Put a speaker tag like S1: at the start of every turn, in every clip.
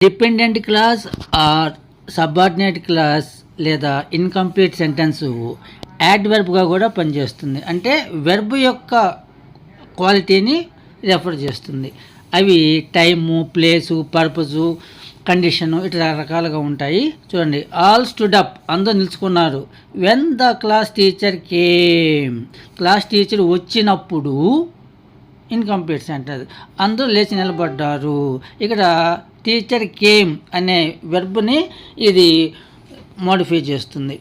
S1: Dependent clause or subordinate clause లేదా incomplete sentence యాడ్వర్బ్గా కూడా పనిచేస్తుంది. అంటే వెర్బ్ యొక్క క్వాలిటీని రెఫర్ చేస్తుంది. అవి టైము, ప్లేసు, పర్పసు, కండిషను ఇట్లా రకాలుగా ఉంటాయి. చూడండి, ఆల్ స్టూడ్ అప్, అందరూ నిలుచుకున్నారు. When the class teacher came, class teacher వచ్చినప్పుడు ఇన్కంప్లీట్ సెంటెన్స్, అందరూ లేచి నిలబడ్డారు. ఇక్కడ టీచర్ కేమ్ అనే వెర్బ్ని ఇది మోడిఫై చేస్తుంది.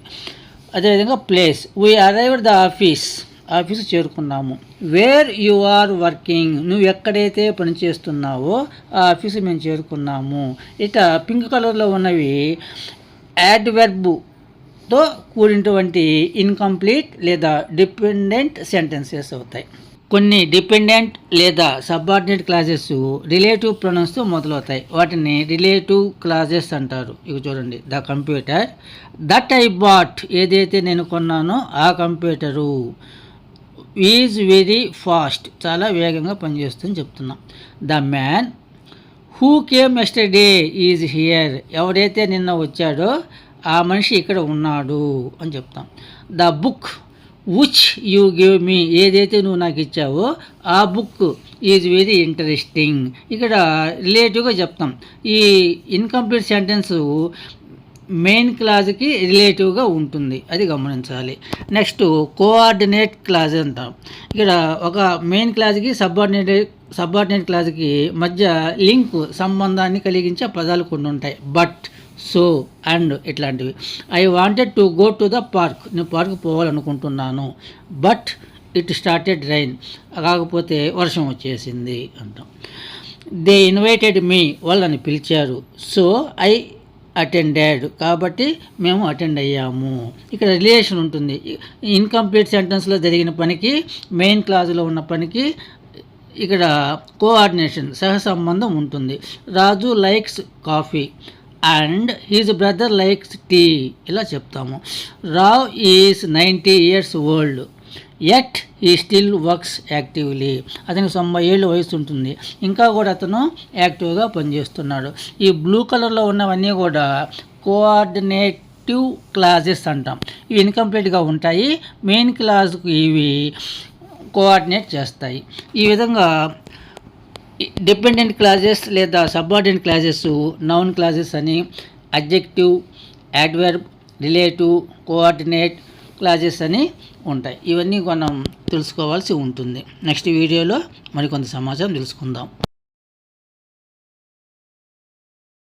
S1: అదేవిధంగా place, we arrived the office చేరుకున్నాము. వేర్ యు ఆర్ వర్కింగ్, నువ్వు ఎక్కడైతే పని చేస్తున్నావో ఆ ఆఫీసు మేము చేరుకున్నాము. ఇట పింక్ కలర్లో ఉన్నవి యాడ్వర్బ్తో కూడినటువంటి ఇన్కంప్లీట్ లేదా డిపెండెంట్ సెంటెన్సెస్ అవుతాయి. కొన్ని డిపెండెంట్ లేదా సబార్డినేట్ క్లాజెస్ రిలేటివ్ ప్రొనౌన్స్తో మొదలవుతాయి. వాటిని రిలేటివ్ క్లాజెస్ అంటారు. ఇక చూడండి, the computer, that I bought, ఏదైతే నేను కొన్నానో ఆ కంప్యూటరు, ఈజ్ వెరీ ఫాస్ట్, చాలా వేగంగా పనిచేస్తుందని చెప్తున్నాం. The man who came yesterday is here, ఎవరైతే నిన్న వచ్చాడో ఆ మనిషి ఇక్కడ ఉన్నాడు అని చెప్తాం. The book which you give me, ఏదైతే నువ్వు నాకు ఇచ్చావో ఆ బుక్ ఈజ్ వెరీ ఇంట్రెస్టింగ్. ఇక్కడ రిలేటివ్గా చెప్తాం. ఈ ఇన్కంప్లీట్ సెంటెన్స్ మెయిన్ క్లాజ్కి రిలేటివ్గా ఉంటుంది, అది గమనించాలి. నెక్స్ట్ కోఆర్డినేట్ క్లాజ్ అంటాం. ఇక్కడ ఒక మెయిన్ క్లాజ్కి సబార్డినేట్ క్లాజ్కి మధ్య లింక్, సంబంధాన్ని కలిగించే పదాలు కొన్ని ఉంటాయి. బట్, సో, అండ్ ఇట్లాంటివి. I wanted to go to the park, నేను పార్క్ పోవాలనుకుంటున్నాను. బట్ ఇట్ స్టార్టెడ్ రైన్, కాకపోతే వర్షం వచ్చేసింది అంటాం. దే ఇన్వైటెడ్ మీ, వాళ్ళని పిలిచారు. సో ఐ అటెండెడ్, కాబట్టి మేము అటెండ్ అయ్యాము. ఇక్కడ రిలేషన్ ఉంటుంది. ఇన్కంప్లీట్ సెంటెన్స్లో జరిగిన పనికి, మెయిన్ క్లాజ్లో ఉన్న పనికి ఇక్కడ కోఆర్డినేషన్, సహసంబంధం ఉంటుంది. Raju likes coffee and his brother likes tea, ఇలా చెప్తాము. Rao is 90 years old yet he still works actively, అతనికి 90 ఏళ్ళ వయసు ఉంటుంది, ఇంకా కూడా అతను యాక్టివ్గా పనిచేస్తున్నాడు. ఈ బ్లూ కలర్లో ఉన్నవన్నీ కూడా కోఆర్డినేటివ్ క్లాజెస్ అంటాం. ఇవి ఇన్కంప్లీట్గా ఉంటాయి. మెయిన్ క్లాజ్కు ఇవి కోఆర్డినేట్ చేస్తాయి. ఈ విధంగా డిపెండెంట్ క్లాజెస్ లేదా సబార్డినేట్ క్లాజెస్ నౌన్ క్లాజెస్ అని, adjective, adverb, relative, coordinate clauses అని ఉంటాయి. ఇవన్నీ మనం తెలుసుకోవాల్సి ఉంటుంది. నెక్స్ట్ వీడియోలో మరికొంత సమాచారం తెలుసుకుందాం.